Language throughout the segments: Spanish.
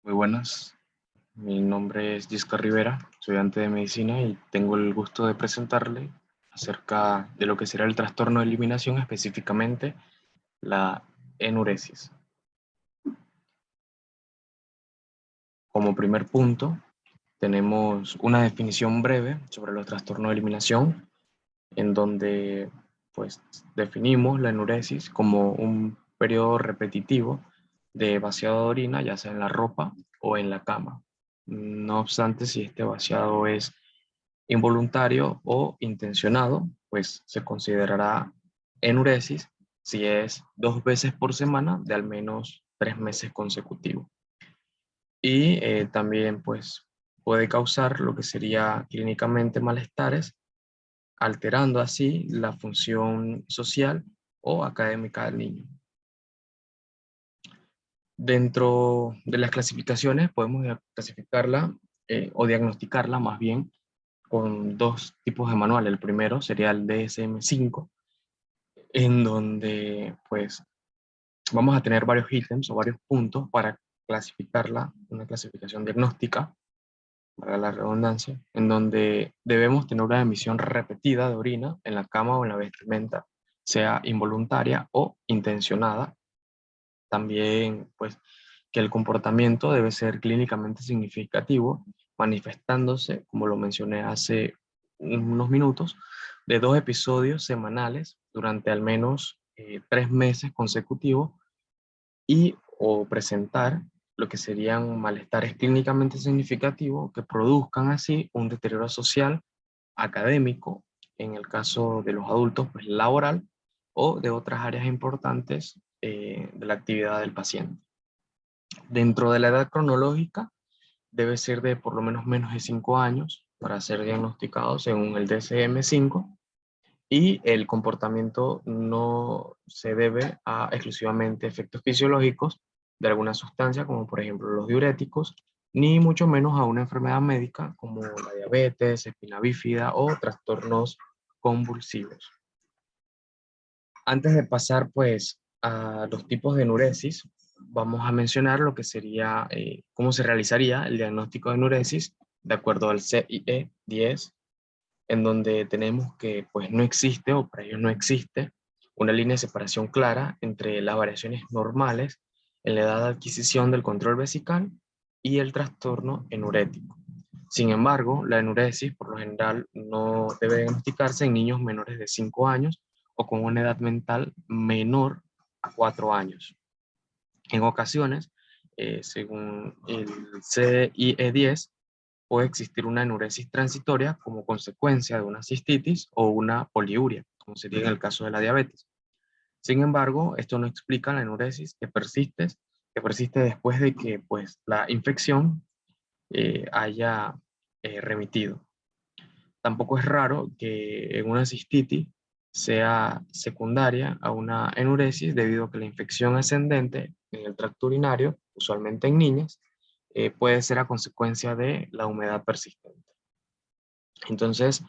Muy buenas, mi nombre es Gisca Rivera, estudiante de medicina y tengo el gusto de presentarle acerca de lo que será el trastorno de eliminación, específicamente la enuresis. Como primer punto, tenemos una definición breve sobre los trastornos de eliminación, en donde pues definimos la enuresis como un periodo repetitivo de vaciado de orina, ya sea en la ropa o en la cama. No obstante, si este vaciado es involuntario o intencionado, pues se considerará enuresis si es 2 veces por semana de al menos 3 meses consecutivos. Y también pues puede causar lo que sería clínicamente malestares, alterando así la función social o académica del niño. Dentro de las clasificaciones podemos clasificarla o diagnosticarla más bien con dos tipos de manual. El primero sería el DSM-5, en donde pues vamos a tener varios ítems o varios puntos para clasificarla, una clasificación diagnóstica, para la redundancia, en donde debemos tener una emisión repetida de orina en la cama o en la vestimenta, sea involuntaria o intencionada. También, pues, que el comportamiento debe ser clínicamente significativo, manifestándose, como lo mencioné hace unos minutos, de 2 episodios semanales durante al menos 3 meses consecutivos y o presentar lo que serían malestares clínicamente significativos que produzcan así un deterioro social, académico, en el caso de los adultos, pues laboral, o de otras áreas importantes de la actividad del paciente. Dentro de la edad cronológica, debe ser de por lo menos de 5 años para ser diagnosticado según el DSM-5, y el comportamiento no se debe a exclusivamente efectos fisiológicos de alguna sustancia, como por ejemplo los diuréticos, ni mucho menos a una enfermedad médica como la diabetes, espina bífida o trastornos convulsivos. Antes de pasar pues a los tipos de enuresis, vamos a mencionar lo que sería, cómo se realizaría el diagnóstico de enuresis de acuerdo al CIE-10, en donde tenemos que pues no existe, o para ellos no existe, una línea de separación clara entre las variaciones normales en la edad de adquisición del control vesical y el trastorno enurético. Sin embargo, la enuresis por lo general no debe diagnosticarse en niños menores de 5 años o con una edad mental menor a 4 años. En ocasiones, según el CIE-10, puede existir una enuresis transitoria como consecuencia de una cistitis o una poliuria, como sería en el caso de la diabetes. Sin embargo, esto no explica la enuresis que persiste después de que pues, la infección haya remitido. Tampoco es raro que en una cistitis sea secundaria a una enuresis debido a que la infección ascendente en el tracto urinario, usualmente en niñas, puede ser a consecuencia de la humedad persistente. Entonces,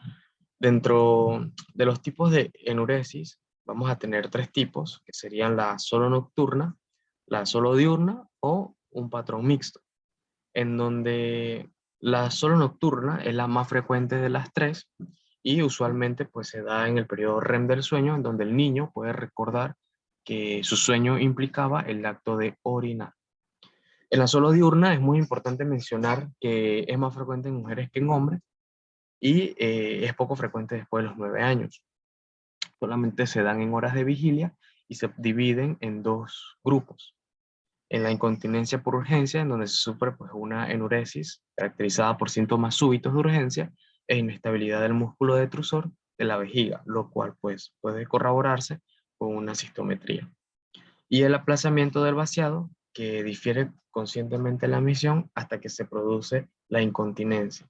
dentro de los tipos de enuresis, vamos a tener 3 tipos, que serían la solo nocturna, la solo diurna o un patrón mixto, en donde la solo nocturna es la más frecuente de las tres y usualmente pues se da en el periodo REM del sueño, en donde el niño puede recordar que su sueño implicaba el acto de orinar. En la solo diurna es muy importante mencionar que es más frecuente en mujeres que en hombres y es poco frecuente después de los 9 años. Solamente se dan en horas de vigilia y se dividen en 2 grupos. En la incontinencia por urgencia, en donde se sufre pues, una enuresis caracterizada por síntomas súbitos de urgencia e inestabilidad del músculo detrusor de la vejiga, lo cual pues, puede corroborarse con una cistometría. Y el aplazamiento del vaciado, que difiere conscientemente la misión hasta que se produce la incontinencia.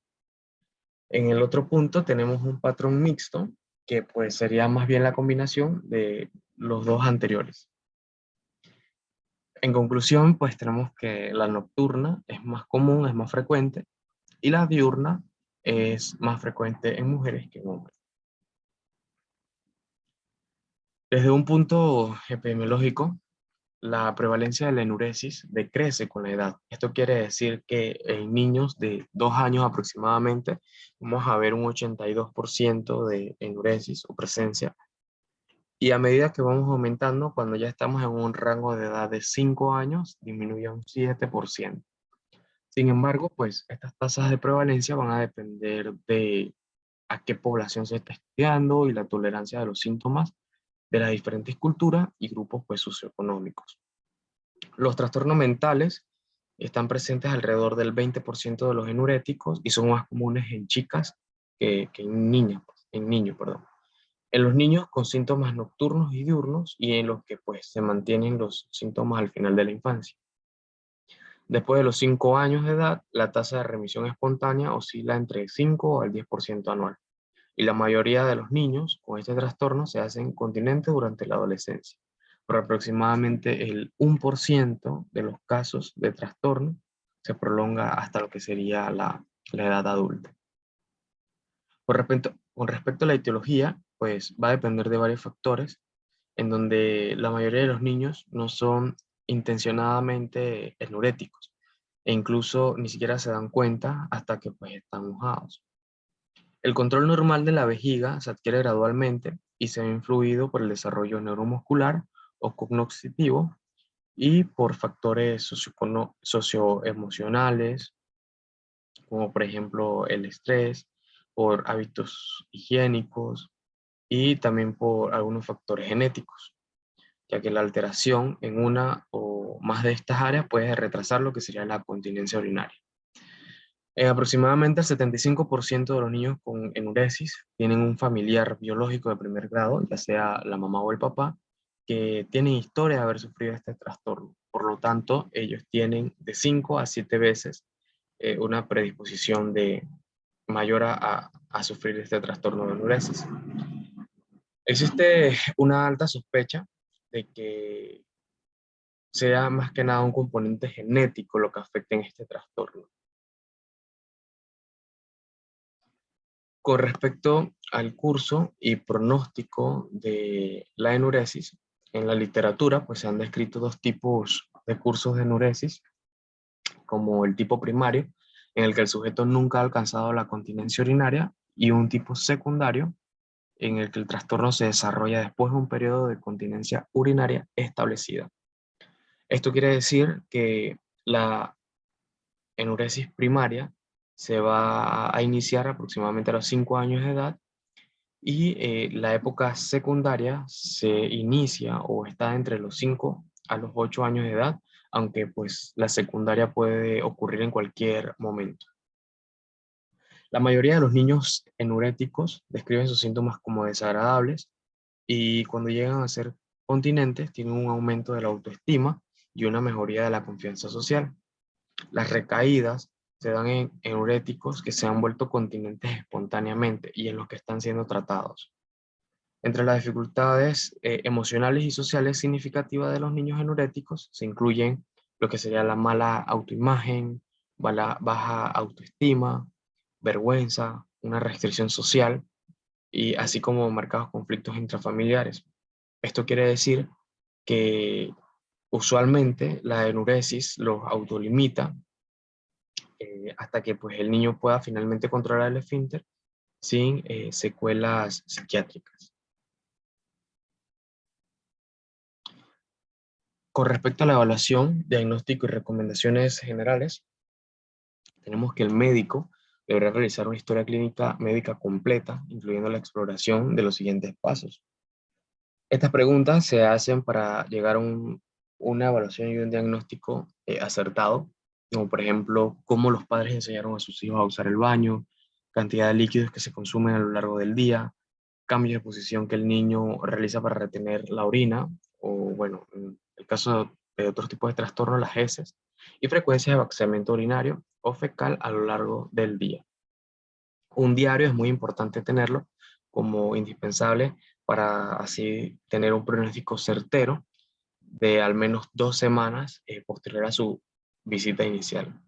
En el otro punto tenemos un patrón mixto, que pues sería más bien la combinación de los dos anteriores. En conclusión, pues tenemos que la nocturna es más común, es más frecuente, y la diurna es más frecuente en mujeres que en hombres. Desde un punto epidemiológico, la prevalencia de la enuresis decrece con la edad. Esto quiere decir que en niños de 2 años aproximadamente vamos a ver un 82% de enuresis o presencia. Y a medida que vamos aumentando, cuando ya estamos en un rango de edad de 5 años, disminuye a un 7%. Sin embargo, pues estas tasas de prevalencia van a depender de a qué población se está estudiando y la tolerancia de los síntomas de las diferentes culturas y grupos pues, socioeconómicos. Los trastornos mentales están presentes alrededor del 20% de los enuréticos y son más comunes en chicas que en niñas, en niños, perdón. En los niños con síntomas nocturnos y diurnos y en los que pues se mantienen los síntomas al final de la infancia. Después de los 5 años de edad, la tasa de remisión espontánea oscila entre 5 al 10% anual. Y la mayoría de los niños con este trastorno se hacen continentes durante la adolescencia. Pero aproximadamente el 1% de los casos de trastorno se prolonga hasta lo que sería la edad adulta. Con respecto a la etiología, pues va a depender de varios factores, en donde la mayoría de los niños no son intencionadamente enuréticos, e incluso ni siquiera se dan cuenta hasta que pues están mojados. El control normal de la vejiga se adquiere gradualmente y se ve influido por el desarrollo neuromuscular o cognitivo y por factores socioemocionales, como por ejemplo el estrés, por hábitos higiénicos y también por algunos factores genéticos, ya que la alteración en una o más de estas áreas puede retrasar lo que sería la continencia urinaria. Aproximadamente el 75% de los niños con enuresis tienen un familiar biológico de primer grado, ya sea la mamá o el papá, que tienen historia de haber sufrido este trastorno. Por lo tanto, ellos tienen de 5 a 7 veces una predisposición de mayor a sufrir este trastorno de enuresis. Existe una alta sospecha de que sea más que nada un componente genético lo que afecte en este trastorno. Con respecto al curso y pronóstico de la enuresis, en la literatura pues se han descrito dos tipos de cursos de enuresis, como el tipo primario, en el que el sujeto nunca ha alcanzado la continencia urinaria, y un tipo secundario, en el que el trastorno se desarrolla después de un periodo de continencia urinaria establecida. Esto quiere decir que la enuresis primaria se va a iniciar aproximadamente a los 5 años de edad y la época secundaria se inicia o está entre los 5 a los 8 años de edad, aunque pues la secundaria puede ocurrir en cualquier momento. La mayoría de los niños enuréticos describen sus síntomas como desagradables y cuando llegan a ser continentes tienen un aumento de la autoestima y una mejoría de la confianza social. Las recaídas se dan en enuréticos que se han vuelto continentes espontáneamente y en los que están siendo tratados. Entre las dificultades emocionales y sociales significativas de los niños enuréticos se incluyen lo que sería la mala autoimagen, baja autoestima, vergüenza, una restricción social y así como marcados conflictos intrafamiliares. Esto quiere decir que usualmente la enuresis los autolimita hasta que pues, el niño pueda finalmente controlar el esfínter sin secuelas psiquiátricas. Con respecto a la evaluación, diagnóstico y recomendaciones generales, tenemos que el médico deberá realizar una historia clínica médica completa, incluyendo la exploración de los siguientes pasos. Estas preguntas se hacen para llegar a una evaluación y un diagnóstico acertado, como por ejemplo, cómo los padres enseñaron a sus hijos a usar el baño, cantidad de líquidos que se consumen a lo largo del día, cambios de posición que el niño realiza para retener la orina, o bueno, en el caso de otros tipos de trastornos, las heces, y frecuencia de vaciamiento urinario o fecal a lo largo del día. Un diario es muy importante tenerlo como indispensable para así tener un pronóstico certero de al menos 2 semanas posterior a su visita inicial.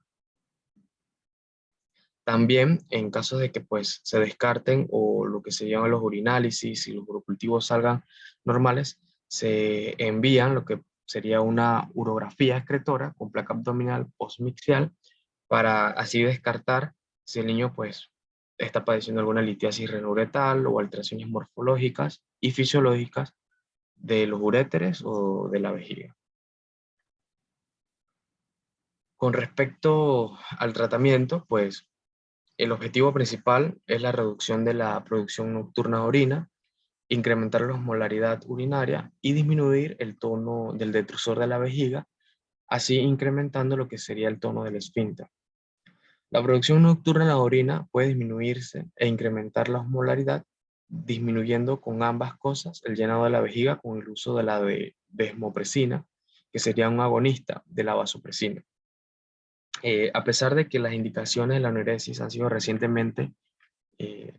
También, en caso de que pues, se descarten o lo que se llaman los urinálisis y los urocultivos salgan normales, se envían lo que sería una urografía excretora con placa abdominal postmiccial para así descartar si el niño pues está padeciendo alguna litiasis renouretal o alteraciones morfológicas y fisiológicas de los uréteres o de la vejiga. Con respecto al tratamiento, pues el objetivo principal es la reducción de la producción nocturna de orina, incrementar la osmolaridad urinaria y disminuir el tono del detrusor de la vejiga, así incrementando lo que sería el tono del esfínter. La producción nocturna de la orina puede disminuirse e incrementar la osmolaridad, disminuyendo con ambas cosas el llenado de la vejiga con el uso de la desmopresina, que sería un agonista de la vasopresina. A pesar de que las indicaciones de la enuresis han sido recientemente eh,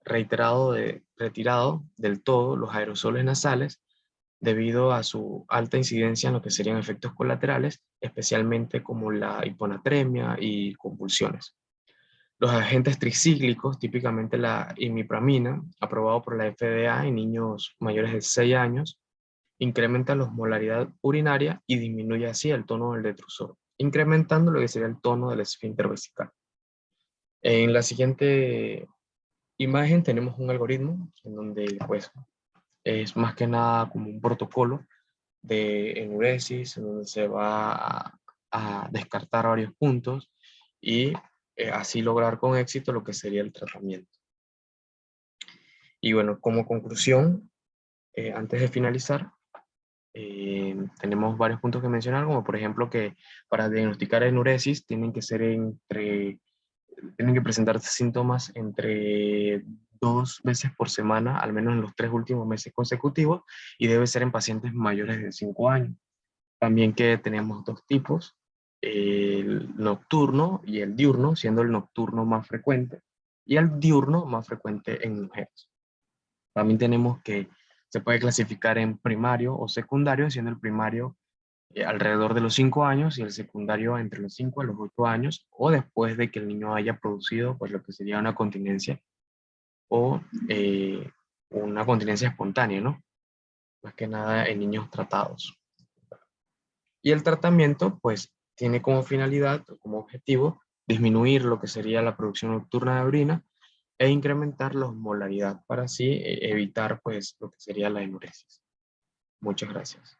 retirado del todo los aerosoles nasales debido a su alta incidencia en lo que serían efectos colaterales, especialmente como la hiponatremia y convulsiones. Los agentes tricíclicos, típicamente la imipramina, aprobado por la FDA en niños mayores de 6 años, incrementa la osmolaridad urinaria y disminuye así el tono del detrusor, incrementando lo que sería el tono del esfínter vesical. En la siguiente imagen tenemos un algoritmo en donde pues es más que nada como un protocolo de enuresis, en donde se va a descartar varios puntos y así lograr con éxito lo que sería el tratamiento. Y bueno, como conclusión, antes de finalizar, tenemos varios puntos que mencionar, como por ejemplo que para diagnosticar enuresis tienen que presentarse síntomas entre 2 veces por semana, al menos en los 3 últimos meses consecutivos, y debe ser en pacientes mayores de 5 años. También que tenemos dos tipos, el nocturno y el diurno, siendo el nocturno más frecuente y el diurno más frecuente en mujeres. También tenemos que se puede clasificar en primario o secundario, siendo el primario alrededor de los 5 años y el secundario entre los 5 a los 8 años o después de que el niño haya producido pues lo que sería una continencia o una continencia espontánea, ¿no? Más que nada en niños tratados. Y el tratamiento, pues, tiene como finalidad o como objetivo disminuir lo que sería la producción nocturna de orina e incrementar la osmolaridad para así evitar, pues, lo que sería la enuresis. Muchas gracias.